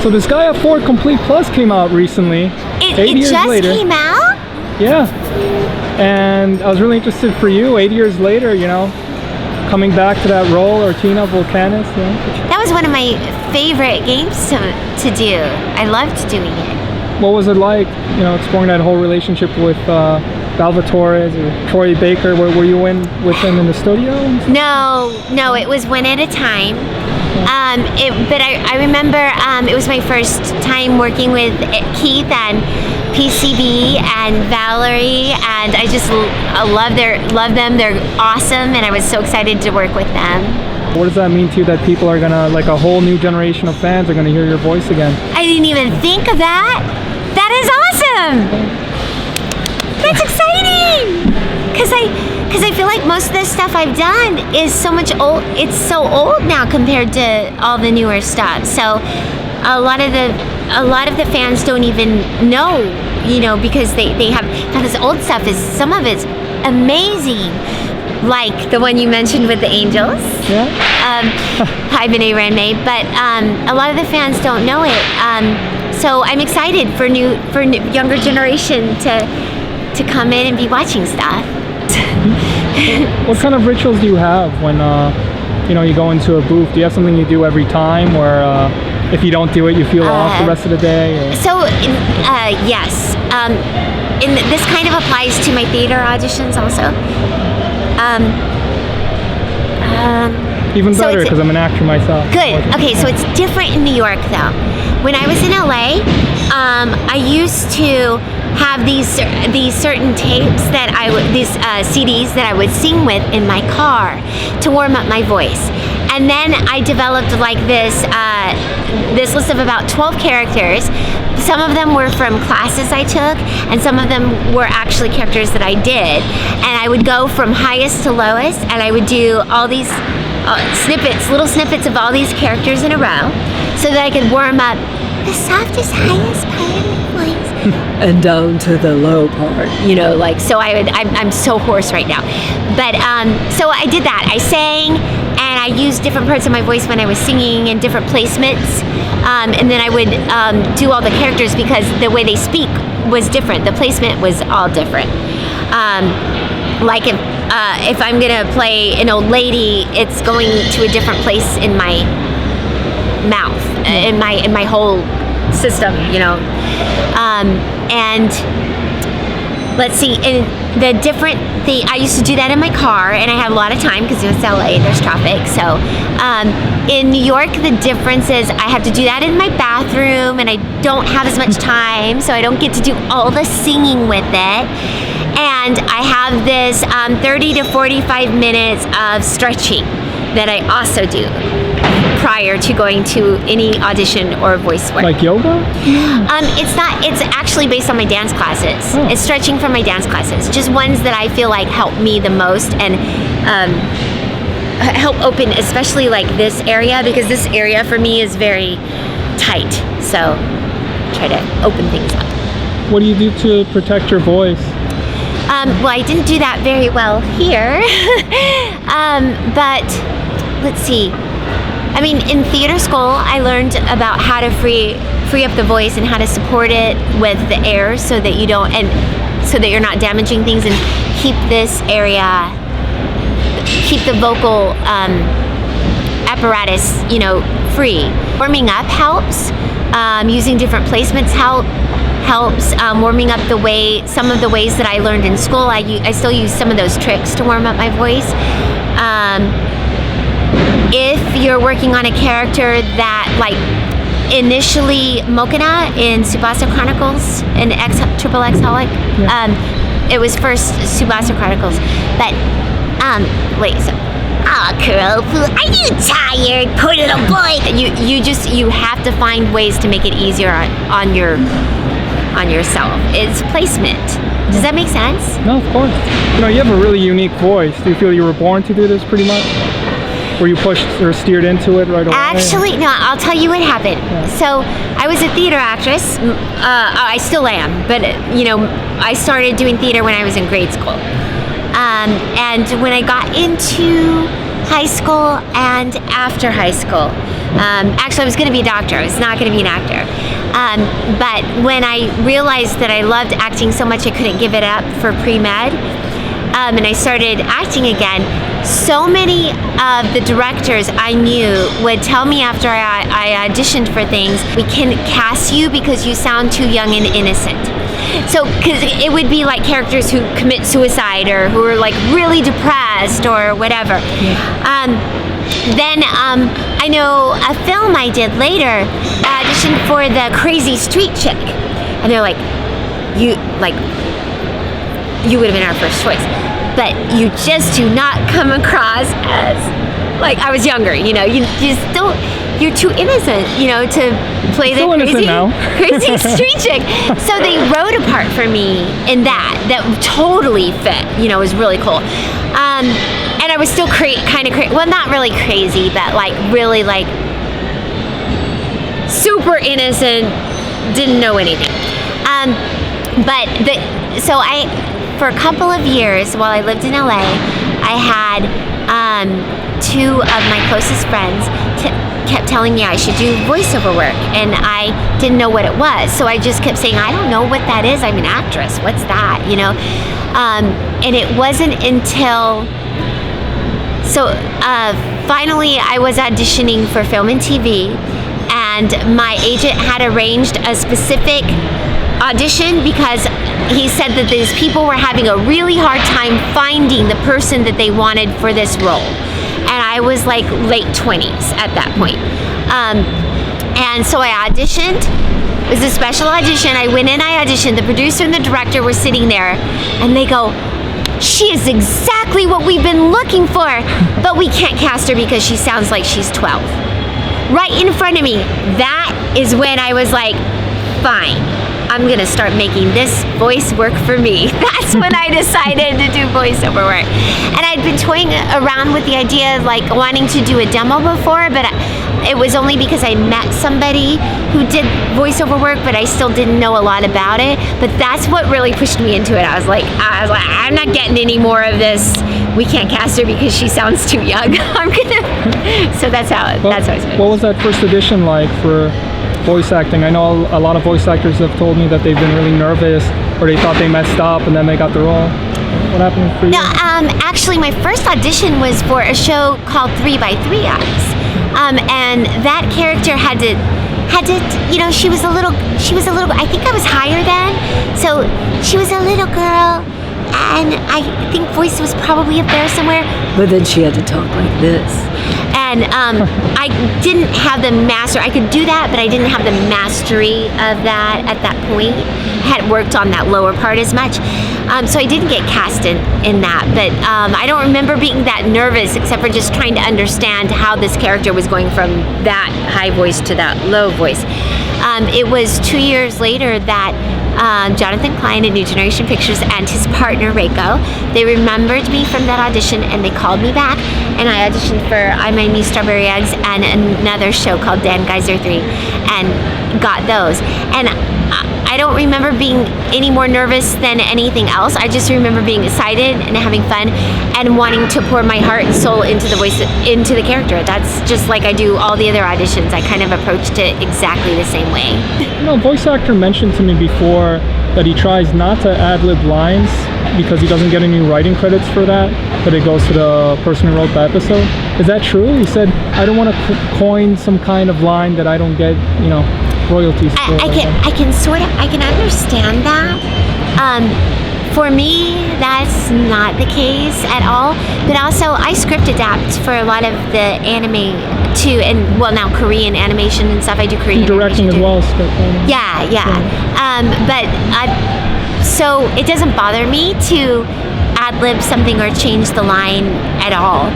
So Disgaea 4 Complete Plus came out recently. It just came out? Yeah. And I was really interested for you, 8 years later, you know, coming back to that role, Artina, Vulcanus. Yeah. That was one of my favorite games to do. I loved doing it. What was it like, you know, exploring that whole relationship with Torres or Troy Baker? Were you in with them in the studio? No, it was one at a time. But I remember it was my first time working with Keith and PCB and Valerie, and I just love them. They're awesome, and I was so excited to work with them. What does that mean to you that people are gonna, like a whole new generation of fans are gonna hear your voice again? I didn't even think of that. That is awesome. That's exciting. Because I feel like most of the stuff I've done is so much old. It's so old now compared to all the newer stuff. So a lot of the fans don't even know, you know, because they have this old stuff. Some of it's amazing, like the one you mentioned with the angels. Yeah. Haibane Renmei, but a lot of the fans don't know it. So I'm excited for younger generation to come in and be watching stuff. What kind of rituals do you have when you know, you go into a booth? Do you have something you do every time where if you don't do it, you feel off the rest of the day? Or? So yes, this kind of applies to my theater auditions also. Even better, because I'm an actor myself. Good. Okay, so it's different in New York though. When I was in LA, I used to have these certain tapes that these CDs that I would sing with in my car to warm up my voice. And then I developed like this list of about 12 characters. Some of them were from classes I took, and some of them were actually characters that I did. And I would go from highest to lowest, and I would do all these little snippets of all these characters in a row, so that I could warm up the softest, highest part of my voice. And down to the low part. You know, like, so I'm so hoarse right now. But, so I did that. I sang, and I used different parts of my voice when I was singing and different placements. And then I would do all the characters because the way they speak was different. The placement was all different. Like if I'm gonna play an old lady, it's going to a different place in my mouth, in my whole system, you know. And let's see, in I used to do that in my car, and I had a lot of time because it's LA, there's traffic. So in New York, the difference is I have to do that in my bathroom, and I don't have as much time, so I don't get to do all the singing with it. And I have this 30 to 45 minutes of stretching that I also do prior to going to any audition or voice work. Like yoga? It's actually based on my dance classes. Oh. It's stretching from my dance classes, just ones that I feel like help me the most and help open, especially like this area, because this area for me is very tight. So try to open things up. What do you do to protect your voice? Well, I didn't do that very well here, but let's see. I mean, in theater school, I learned about how to free up the voice and how to support it with the air so that you don't, and so that you're not damaging things, and keep this area, keep the vocal apparatus, you know, free. Warming up helps. Using different placements helps. Warming up some of the ways that I learned in school. I still use some of those tricks to warm up my voice. If you're working on a character that, like initially Mokina in Tsubasa Chronicles in Triple X Holic, it was first Tsubasa Chronicles, but wait, so Kuropu, are you tired? Put it away. You have to find ways to make it easier on yourself. It's placement. Does that make sense? No, of course. You know, you have a really unique voice. Do you feel you were born to do this pretty much? Were you pushed or steered into it right away? Actually, no, I'll tell you what happened. Yeah. So I was a theater actress. I still am, but you know, I started doing theater when I was in grade school. And when I got into high school and after high school, Actually, I was going to be a doctor. I was not going to be an actor. But when I realized that I loved acting so much I couldn't give it up for pre-med, and I started acting again, so many of the directors I knew would tell me after I auditioned for things, we can cast you because you sound too young and innocent. So, because it would be like characters who commit suicide or who are like really depressed or whatever. Then I know a film I did later, I auditioned for the crazy street chick, and they're like, you would have been our first choice, but you just do not come across as, like, I was younger, you know, you just don't, you're too innocent, you know, to play the crazy street chick. So they wrote a part for me in that totally fit, you know, was really cool. And I was still kind of crazy, well, not really crazy, but like really like super innocent, didn't know anything. So for a couple of years while I lived in LA, I had two of my closest friends kept telling me I should do voiceover work, and I didn't know what it was. So I just kept saying, I don't know what that is. I'm an actress. What's that? You know? And it wasn't until finally I was auditioning for film and TV, and my agent had arranged a specific audition because he said that these people were having a really hard time finding the person that they wanted for this role. And I was like late 20s at that point. And so I auditioned. It was a special audition. I went in, I auditioned. The producer and the director were sitting there, and they go, she is exactly what we've been looking for, but we can't cast her because she sounds like she's 12. Right in front of me. That is when I was like, fine, I'm gonna start making this voice work for me. That's when I decided to do voiceover work. And I'd been toying around with the idea of like wanting to do a demo before, but it was only because I met somebody who did voiceover work, but I still didn't know a lot about it. But that's what really pushed me into it. I was like, I'm not getting any more of this. We can't cast her because she sounds too young. So that's how I started. What was that first audition like for voice acting? I know a lot of voice actors have told me that they've been really nervous, or they thought they messed up and then they got the role. What happened for you? No, actually my first audition was for a show called 3 by 3 Eyes. And that character had to, you know, she was a little, I think I was higher then, so she was a little girl, and I think voice was probably up there somewhere. But then she had to talk like this. And I didn't have the master. I could do that, but I didn't have the mastery of that at that point. I hadn't worked on that lower part as much. So I didn't get cast in that. But I don't remember being that nervous, except for just trying to understand how this character was going from that high voice to that low voice. It was 2 years later that Jonathan Klein at New Generation Pictures and his partner Reiko, they remembered me from that audition, and they called me back, and I auditioned for I My Me Strawberry Eggs and another show called Dan Geyser 3, and got those. And I don't remember being any more nervous than anything else. I just remember being excited and having fun and wanting to pour my heart and soul into the voice, into the character. That's just like I do all the other auditions. I kind of approached it exactly the same way. You know, a voice actor mentioned to me before that he tries not to ad-lib lines because he doesn't get any writing credits for that, but it goes to the person who wrote the episode. Is that true? He said, I don't want to coin some kind of line that I don't get, you know, royalties for. I can understand that. For me, that's not the case at all. But also, I script adapt for a lot of the anime too, and well, now Korean animation and stuff. I do Korean directing as well as scripting. Yeah. So it doesn't bother me to ad-lib something or change the line at all.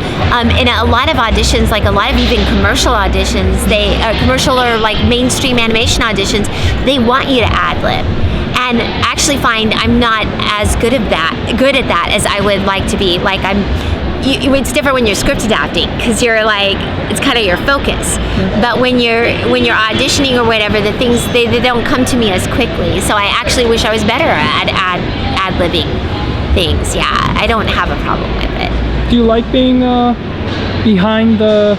In a lot of auditions, like a lot of even commercial auditions, commercial or like mainstream animation auditions, they want you to ad-lib. And actually find I'm not as good at that as I would like to be. Like it's different when you're script adapting, because you're like, it's kind of your focus. But when you're auditioning or whatever, the things they don't come to me as quickly. So I actually wish I was better at ad-libbing things. Yeah, I don't have a problem with it. Do you like being behind the,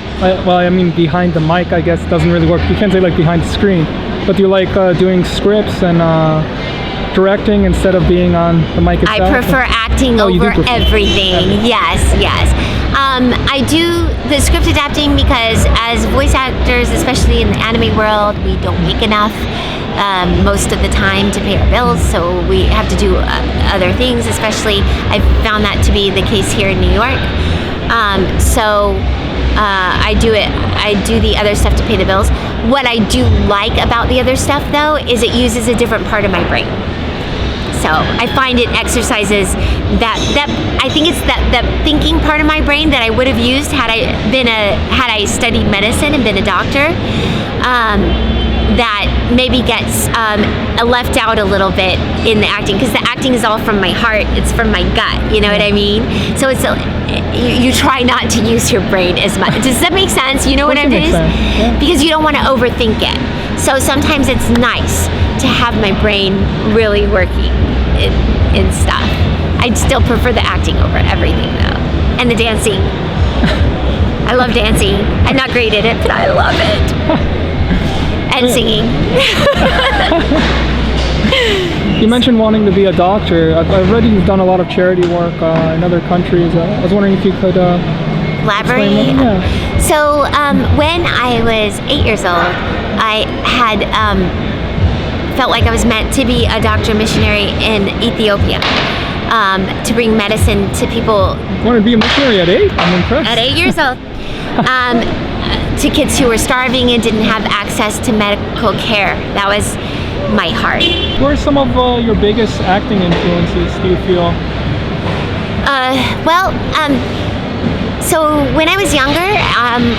behind the mic, I guess, doesn't really work. You can't say like behind the screen, but you like doing scripts and directing instead of being on the mic itself? I prefer acting over everything. Yes. I do the script adapting because as voice actors, especially in the anime world, we don't make enough most of the time to pay our bills, so we have to do other things, especially I found that to be the case here in New York. I do the other stuff to pay the bills. What I do like about the other stuff though is it uses a different part of my brain. So I find it exercises that I think it's that thinking part of my brain that I would have used had I studied medicine and been a doctor. That maybe gets left out a little bit in the acting, because the acting is all from my heart. It's from my gut. You know what I mean? So it's you try not to use your brain as much. Does that make sense? You know what I mean? Yeah. Because you don't want to overthink it. So sometimes it's nice to have my brain really working in stuff. I'd still prefer the acting over everything though, and the dancing. I love dancing. I'm not great at it, but I love it. And singing. You mentioned wanting to be a doctor. I've read you've done a lot of charity work in other countries. I was wondering if you could elaborate. Yeah. So when I was 8 years old, I had felt like I was meant to be a doctor missionary in Ethiopia, to bring medicine to people. You wanted to be a missionary at 8? I'm impressed. At 8 years old. To kids who were starving and didn't have access to medical care. That was my heart. What are some of your biggest acting influences, do you feel? So when I was younger,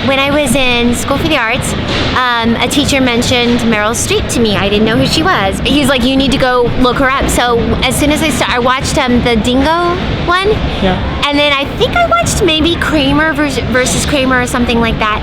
when I was in School for the Arts, a teacher mentioned Meryl Streep to me. I didn't know who she was. He's like, you need to go look her up. So as soon as I watched the Dingo one. Yeah. And then I think I watched maybe Kramer versus Kramer or something like that.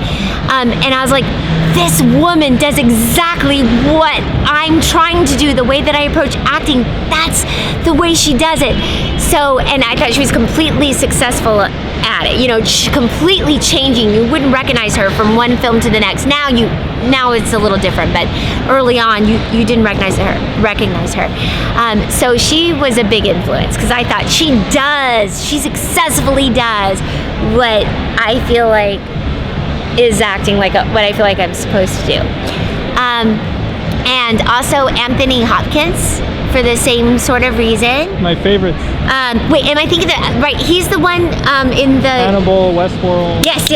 And I was like, this woman does exactly what I'm trying to do. The way that I approach acting, that's the way she does it. So, and I thought she was completely successful at it. You know, completely changing. You wouldn't recognize her from one film to the next. Now it's a little different, but early on you didn't recognize her. So she was a big influence because I thought she successfully does what I feel like is acting like what I feel like I'm supposed to do. And also Anthony Hopkins for the same sort of reason. My favorites. Wait, am I thinking that right? He's the one in the Hannibal, Westworld. Yes,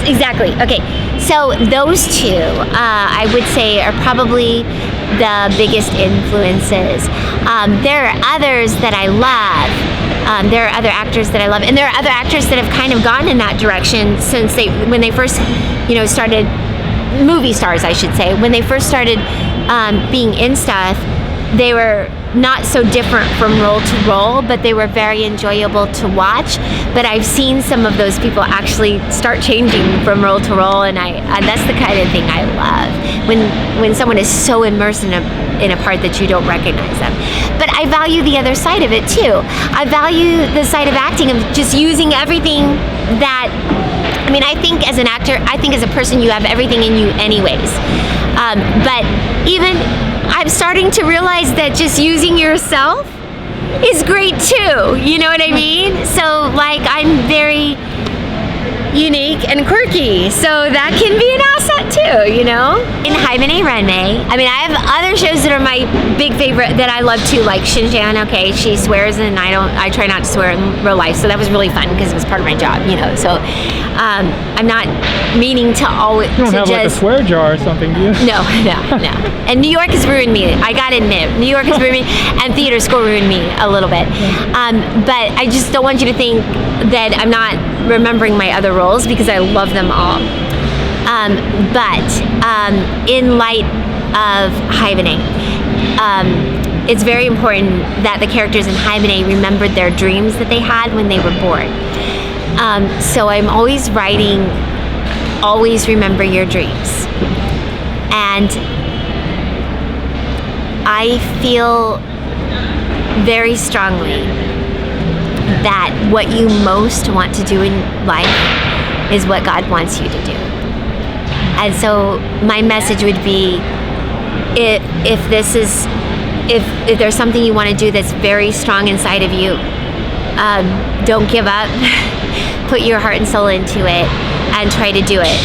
exactly. Okay, so those two, I would say, are probably the biggest influences. There are others that I love. There are other actors that I love, and there are other actors that have kind of gone in that direction since when they first, started, movie stars, I should say, when they first started being in stuff. They were not so different from role to role, but they were very enjoyable to watch. But I've seen some of those people actually start changing from role to role, and that's the kind of thing I love. When someone is so immersed in a part that you don't recognize them. But I value the other side of it too. I value the side of acting of just using everything that. I mean, I think as an actor, I think as a person, you have everything in you anyways. But even I'm starting to realize that just using yourself is great too. You know what I mean? So like I'm very unique and quirky, so that can be an asset too, In Haibane Renmei, I mean, I have other shows that are my big favorite that I love too, like Shinjan. Okay, she swears and I try not to swear in real life, so that was really fun because it was part of my job, So I'm not meaning to always. You don't have like a swear jar or something, do you? No. And New York has ruined me. I gotta admit, New York has ruined me, and theater school ruined me a little bit. But I just don't want you to think that I'm not remembering my other roles because I love them all. But in light of Haibane, it's very important that the characters in Haibane remembered their dreams that they had when they were born. So I'm always writing, always remember your dreams. And I feel very strongly that what you most want to do in life is what God wants you to do. And so my message would be, if there's something you want to do that's very strong inside of you, don't give up. Put your heart and soul into it and try to do it.